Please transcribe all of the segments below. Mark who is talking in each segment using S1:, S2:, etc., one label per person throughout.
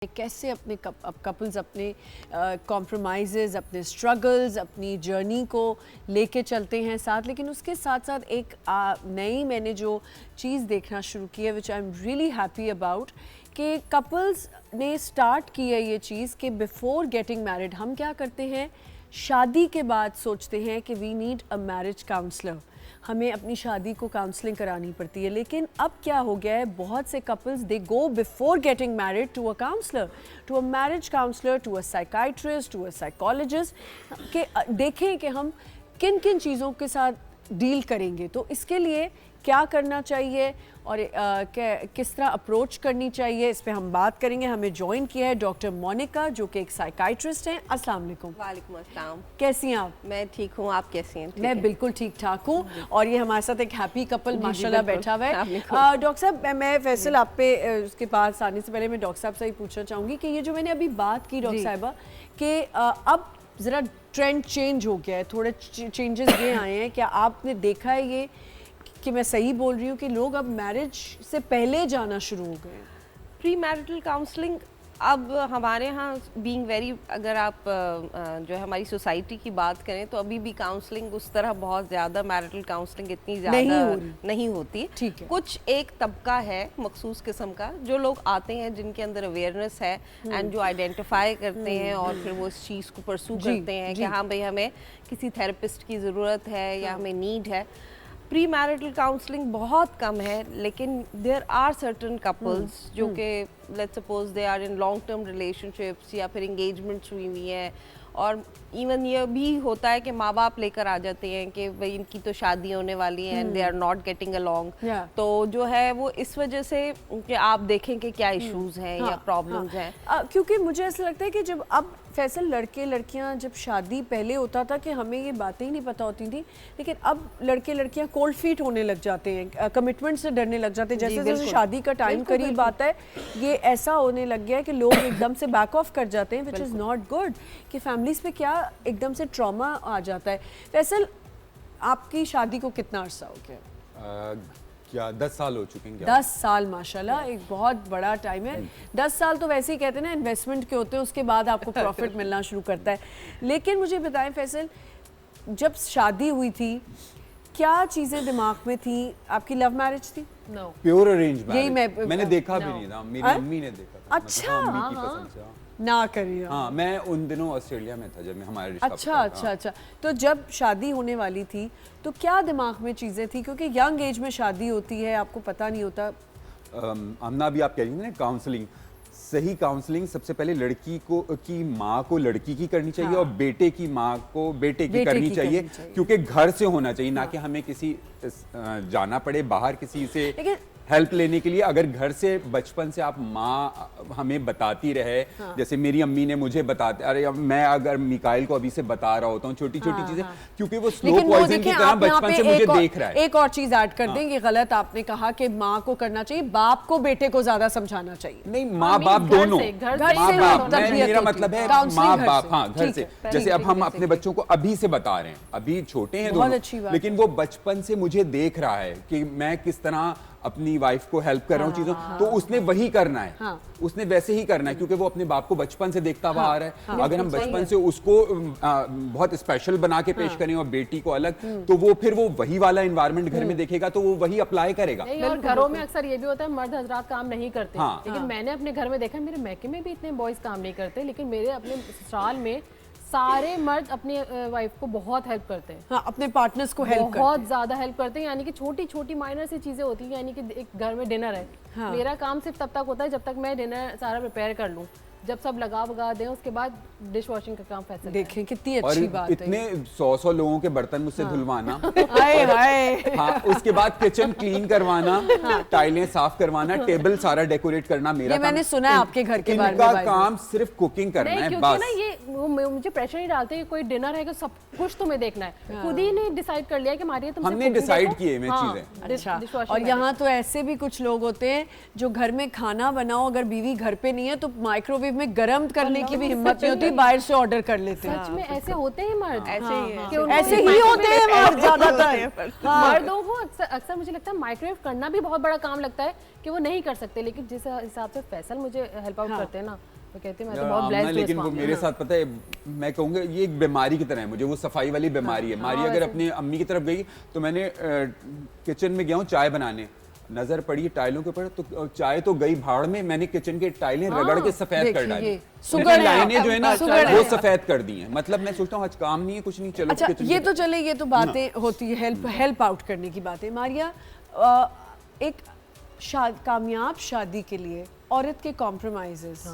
S1: कैसे अपने कपल्स अपने कॉम्प्रोमाइज़, अपने स्ट्रगल्स, अपनी जर्नी को लेके चलते हैं साथ, लेकिन उसके साथ साथ एक नई मैंने जो चीज़ देखना शुरू की है which I am really happy about कि कपल्स ने स्टार्ट की है ये चीज़ कि बिफोर गेटिंग मैरिड हम क्या करते हैं, शादी के बाद सोचते हैं कि we need a marriage counsellor, हमें अपनी शादी को काउंसलिंग करानी पड़ती है। लेकिन अब क्या हो गया है, बहुत से couples they go before getting married to a counsellor, to a marriage counsellor, to a psychiatrist, to a psychologist के देखें कि हम किन किन चीज़ों के साथ डील करेंगे। तो इसके लिए क्या करना चाहिए और किस तरह अप्रोच करनी चाहिए, इस पे हम बात करेंगे। हमें ज्वाइन किया है डॉक्टर मोनिका जो कि एक साइकाइट्रिस्ट हैं। अस्सलाम वालेकुम।
S2: वालेकुम अस्सलाम।
S1: कैसी हैं आप?
S2: मैं ठीक हूँ, आप कैसी हैं?
S1: मैं बिल्कुल ठीक ठाक हूँ और ये हमारे साथ एक हैप्पी कपल माशाल्लाह बैठा हुआ है। डॉक्टर साहब, मैं फैसल आप पे उसके पास आने से पहले मैं डॉक्टर साहब से ही पूछना चाहूँगी कि ये जो मैंने अभी बात की डॉक्टर साहिबा कि अब ज़रा ट्रेंड चेंज हो गया है, थोड़े चेंजेस ये आए हैं, क्या आपने देखा है ये कि मैं सही बोल रही हूँ कि लोग अब मैरिज से पहले जाना शुरू हो गए हैं?
S2: प्री मैरिटल काउंसलिंग अब हमारे यहाँ बीइंग वेरी, अगर आप जो है हमारी सोसाइटी की बात करें तो अभी भी काउंसलिंग उस तरह बहुत ज़्यादा मैरिटल काउंसलिंग इतनी ज़्यादा नहीं होती।
S1: ठीक है।
S2: कुछ एक तबका है मखसूस किस्म का जो लोग आते हैं जिनके अंदर अवेयरनेस है एंड जो आइडेंटिफाई करते हैं और फिर वो इस चीज़ को परसू करते हैं कि हाँ भाई हमें किसी थेरेपिस्ट की ज़रूरत है या हमें नीड है। प्री मैरिटल काउंसलिंग बहुत कम है, लेकिन देयर आर सर्टन कपल्स जो कि let's suppose they are in long term relationships या फिर इंगेजमेंट्स हुई है, और इवन ये भी होता है कि माँ बाप लेकर आ जाते हैं कि भाई इनकी तो शादी होने वाली है and they are not getting along. तो जो है वो इस वजह से कि आप देखें कि क्या इश्यूज हैं या प्रॉब्लम्स हैं।
S1: क्योंकि मुझे ऐसा लगता है कि जब अब फैसल लड़के लड़कियां, जब शादी पहले होता था कि हमें ये बातें ही नहीं पता होती थी, लेकिन अब लड़के लड़कियां कोल्ड फीट होने लग जाते हैं, कमिटमेंट से डरने लग जाते हैं। जैसे जैसे शादी का टाइम करीब आता है ये ऐसा होने लग गया है कि लोग एकदम से बैक ऑफ कर जाते हैं, विच इज़ नॉट गुड, कि फैमिलीज पे क्या एकदम से ट्रॉमा आ जाता है। फैसल, आपकी शादी को कितना अरसा हो गया?
S3: क्या 10 साल हो चुके हैं?
S1: 10 साल माशाल्लाह, एक बहुत बड़ा टाइम है। 10 साल तो वैसे ही कहते हैं ना इन्वेस्टमेंट के होते हैं, उसके बाद आपको प्रॉफिट मिलना शुरू करता है। लेकिन मुझे बताएं फैसल, जब शादी हुई थी क्या चीज़ें दिमाग में थी? आपकी लव मैरिज थी?
S2: No,
S3: pure arrange marriage.
S1: यही
S3: मैंने देखा भी नहीं था, मेरी मम्मी ने देखा था।
S1: अच्छा,
S3: मम्मी की पसंद से।
S1: ना करिए।
S3: हाँ, मैं उन दिनों ऑस्ट्रेलिया में था जब मैं हमारे रिश्ता।
S1: अच्छा। तो जब शादी होने वाली थी तो क्या दिमाग में चीज़ें थी, क्योंकि यंग एज में शादी होती है, आपको पता नहीं होता।
S3: हमना अभी आप कह रही थी ना काउंसलिंग, सही काउंसलिंग सबसे पहले लड़की को की माँ को लड़की की करनी चाहिए और बेटे की माँ को बेटे की करनी चाहिए, क्योंकि घर से होना चाहिए, ना कि हमें किसी जाना पड़े बाहर किसी से हेल्प लेने के लिए। अगर घर से बचपन से आप माँ हमें बताती रहे, जैसे मेरी अम्मी ने मुझे बताते, अरे मैं अगर मिकाइल को अभी से बता रहा होता हूँ छोटी छोटी चीजें, क्योंकि वो स्लो पॉइजन की तरह बचपन से मुझे देख रहा है।
S1: एक और चीज ऐड कर दें, ये गलत आपने कहा कि माँ को करना चाहिए, बाप को बेटे को ज्यादा समझाना चाहिए।
S3: नहीं, माँ बाप दोनों, माँ बाप, मेरा मतलब है माँ बाप, हाँ घर से। जैसे अब हम अपने बच्चों को अभी से बता रहे हैं, अभी छोटे हैं दोनों, लेकिन वो बचपन से मुझे देख रहा है कि मैं किस तरह अपनी वाइफ को हेल्प कर रहा हूँ चीजों, तो उसने वही करना है, उसने वैसे ही करना है, क्योंकि वो अपने बाप को बचपन से देखता हुआ आ रहा है। अगर हम बचपन से उसको बहुत स्पेशल बना के पेश करें और बेटी को अलग, तो वो फिर वो वही वाला एनवायरनमेंट घर में देखेगा तो वो वही अप्लाई करेगा।
S4: और घरों में अक्सर ये भी होता है मर्द हजरात काम नहीं करते, लेकिन मैंने अपने घर में देखा, मेरे मैके में भी इतने बॉयज काम नहीं करते, लेकिन मेरे अपने ससुराल में सारे मर्द अपनी वाइफ को बहुत हेल्प करते हैं।
S1: हाँ, अपने पार्टनर्स को हेल्प
S4: बहुत ज्यादा हेल्प करते हैं, यानी कि छोटी छोटी माइनर सी चीजें होती हैं, यानी कि एक घर में डिनर है, मेरा काम सिर्फ तब तक होता है जब तक मैं डिनर सारा प्रिपेयर कर लूँ, जब सब लगा वगा दें उसके बाद डिश वॉशिंग का काम फैसला।
S1: देखें कितनी अच्छी बात है।
S3: इतने 100 लोगों के बर्तन मुझसे धुलवाना,
S1: हाँ,
S3: उसके बाद किचन क्लीन करवाना, टाइलें साफ करवाना, टेबल सारा डेकोरेट करना मेरा काम।
S1: मैंने सुना है आपके घर के बारे में।
S3: इनका काम सिर्फ कुकिंग करना है बस।
S4: ना ये मुझे प्रेशर नहीं डालते कि कोई डिनर है कि सब कुछ तुम्हें देखना है, खुद ही ने डिसाइड कर लिया कि मारिया तुम
S3: हमने डिसाइड किए मैं चीजें।
S1: अच्छा, और यहाँ तो ऐसे भी कुछ लोग होते हैं जो घर में खाना बनाओ, अगर बीवी घर पे नहीं है तो माइक्रोवेव में गर्म करने की भी हिम्मत नहीं होती, बाहर से ऑर्डर कर लेते हैं।
S4: सच में ऐसे होते हैं मर्द,
S1: ऐसे ही होते हैं मर्द ज्यादातर।
S4: मर्दों को अक्सर मुझे लगता है माइक्रोवेव करना भी बहुत बड़ा काम लगता है कि वो नहीं कर सकते, लेकिन जिस हिसाब से फैसल मुझे हेल्प आउट करते हैं ना, वो कहती है मैं तो बहुत ब्लेस्ड हूँ।
S3: लेकिन वो मेरे साथ पता है, मैं कहूँगा ये एक बीमारी की तरह है मुझे, वो सफाई वाली बीमारी है। मारिया अगर अपनी अम्मी की तरफ गई तो मैंने किचन में गया हूँ चाय बनाने, नजर पड़ी टाइलों के ऊपर, तो चाय तो गई भाड़ में, मैंने किचन के टाइलें रगड़ के सफेद कर डाली, लाइनें जो है ना वो सफेद कर दी हैं। मतलब मैं सोचता हूँ आज काम नहीं है, कुछ नहीं, चलो
S1: अच्छा
S3: किचन
S1: ये तो चले, ये तो बातें होती है, हेल्प आउट करने की बातें। मारिया, एक कामयाब शादी के लिए औरत के कॉम्प्रोमाइजेस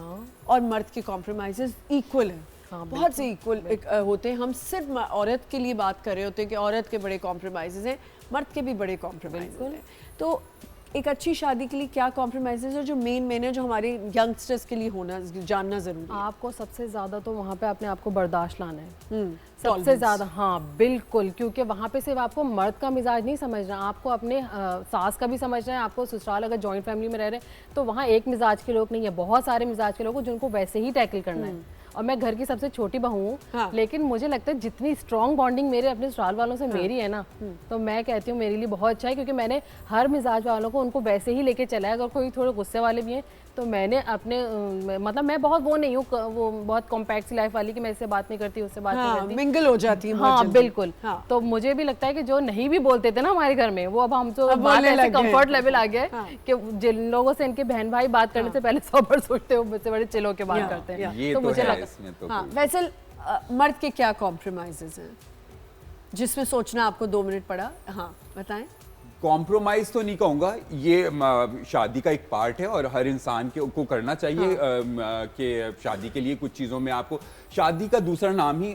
S1: और मर्द के कॉम्प्रोमाइजेस इक्वल है, बहुत से इक्वल होते हैं। हम सिर्फ औरत के लिए बात कर रहे होते हैं कि औरत के बड़े कॉम्प्रोमाइजेस हैं, मर्द के भी बड़े कॉम्प्रोमाइजेस हैं। तो एक अच्छी शादी के लिए क्या कॉम्प्रोमाइजेस है जो मेन है, जो हमारे यंगस्टर्स के लिए होना जानना जरूरी है?
S4: आपको सबसे ज्यादा तो वहाँ पे अपने आप को बर्दाश्त लाना है, सबसे ज्यादा। हाँ बिल्कुल, क्योंकि वहाँ पे सिर्फ आपको मर्द का मिजाज नहीं समझना, आपको अपने सास का भी समझना है। आपको ससुराल अगर जॉइंट फैमिली में रह रहे हैं तो वहाँ एक मिजाज के लोग नहीं है, बहुत सारे मिजाज के लोग जिनको वैसे ही टैकल करना है। और मैं घर की सबसे छोटी बहू हूँ, हाँ। लेकिन मुझे लगता है जितनी स्ट्रॉन्ग बॉन्डिंग मेरे अपने ससुराल वालों से मेरी है ना, तो मैं कहती हूँ मेरे लिए बहुत अच्छा है, क्योंकि मैंने हर मिजाज वालों को उनको वैसे ही लेके चला है। अगर कोई थोड़े गुस्से वाले भी हैं तो मैंने अपने मतलब मैं बहुत वो नहीं हूँ, वो बहुत कॉम्पैक्ट सी लाइफ वाली कि मैं इससे बात नहीं करती, उससे बात नहीं करती,
S1: मिंगल हो जाती है।
S4: हाँ बिल्कुल। तो मुझे भी लगता है कि जो नहीं भी बोलते थे ना हमारे घर में, वो अब हम तो बात ऐसे कंफर्ट लेवल आ गया है कि जिन लोगों से इनके बहन भाई बात करने से पहले 100 बार सोचते हो, मुझसे बड़े चिल होकर बात करते हैं। तो मुझे लगता है
S1: वैसे मर्द के क्या कॉम्प्रोमाइजेस हैं जिसमें सोचना आपको 2 मिनट पड़ा? हाँ बताएं।
S3: कॉम्प्रोमाइज तो नहीं कहूँगा, ये शादी का एक पार्ट है और हर इंसान को करना चाहिए। कि शादी के लिए कुछ चीज़ों में आपको, शादी का दूसरा नाम ही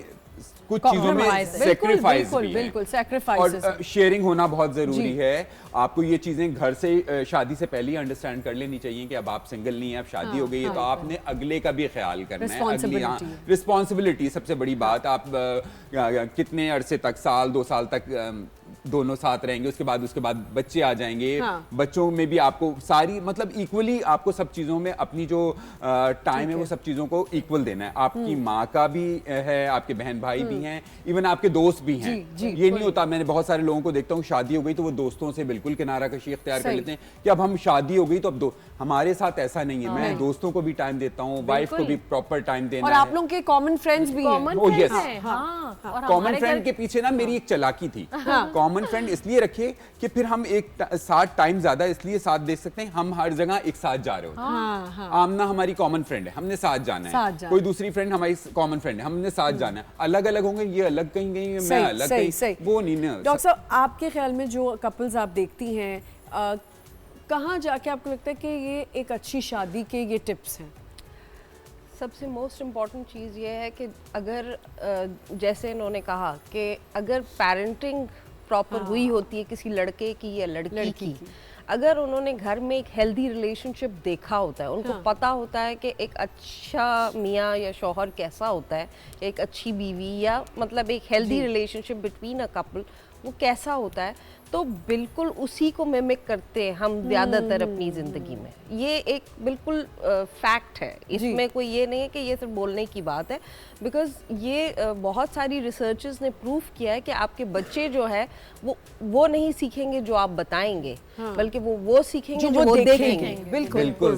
S3: कुछ चीजों में सैक्रिफाइस भी है और शेयरिंग होना बहुत जरूरी है। आपको ये चीजें घर से शादी से पहले ही अंडरस्टैंड कर लेनी चाहिए कि अब आप सिंगल नहीं है, अब शादी हो गई है, तो आपने अगले का भी ख्याल करना है। अगली रिस्पॉन्सिबिलिटी सबसे बड़ी बात। आप कितने अरसे तक, साल 2 साल तक दोनों साथ रहेंगे, उसके बाद बच्चे आ जाएंगे। बच्चों में भी आपको सारी मतलब इक्वली आपको सब चीजों में अपनी जो टाइम है वो सब चीजों को इक्वल देना है। आपकी माँ का भी है, आपके बहन भाई भी हैं, इवन आपके दोस्त भी हैं। ये नहीं होता, मैंने बहुत सारे लोगों को देखता हूँ शादी हो गई तो वो दोस्तों से बिल्कुल किनारा कशी इख्तियार कर लेते हैं कि अब हम शादी हो गई तो अब हमारे साथ ऐसा नहीं है। मैं दोस्तों को भी टाइम देता हूँ, वाइफ को भी प्रॉपर टाइम देना है।
S1: और आप लोगों के कॉमन फ्रेंड्स भी हैं।
S3: कॉमन फ्रेंड के पीछे ना मेरी एक चालाकी थी। कॉमन फ्रेंड इसलिए रखे कि फिर हम एक साथ टाइम ज्यादा इसलिए साथ दे सकते हैं, हम हर जगह एक साथ जा रहे होते हैं। आमना हमारी कॉमन फ्रेंड है, हमने साथ जाना है। कोई दूसरी फ्रेंड हमारी कॉमन फ्रेंड है, हमने साथ जाना है। अलग अलग होंगे, ये अलग कहीं गई, मैं अलग कहीं, वो नहीं ना।
S1: डॉक्टर साहब, आपके ख्याल में जो कपल्स आप देखती हैं, कहाँ जाके आपको लगता है कि ये एक अच्छी शादी के ये टिप्स हैं?
S2: सबसे मोस्ट इम्पॉर्टेंट चीज़ ये है कि अगर जैसे इन्होंने कहा कि अगर पेरेंटिंग प्रॉपर हुई होती है किसी लड़के की या लड़की की, अगर उन्होंने घर में एक हेल्दी रिलेशनशिप देखा होता है, उनको पता होता है कि एक अच्छा मियाँ या शौहर कैसा होता है, एक अच्छी बीवी या मतलब एक healthy relationship between a couple वो कैसा होता है, तो बिल्कुल उसी को मिमिक करते हैं हम ज़्यादातर अपनी ज़िंदगी में। ये एक बिल्कुल फैक्ट है, इसमें कोई ये नहीं है कि ये सिर्फ बोलने की बात है। बिकॉज ये बहुत सारी रिसर्चेस ने प्रूव किया है कि आपके बच्चे जो है वो नहीं सीखेंगे जो आप बताएंगे, बल्कि वो सीखेंगे जो वो देखेंगे।
S1: बिल्कुल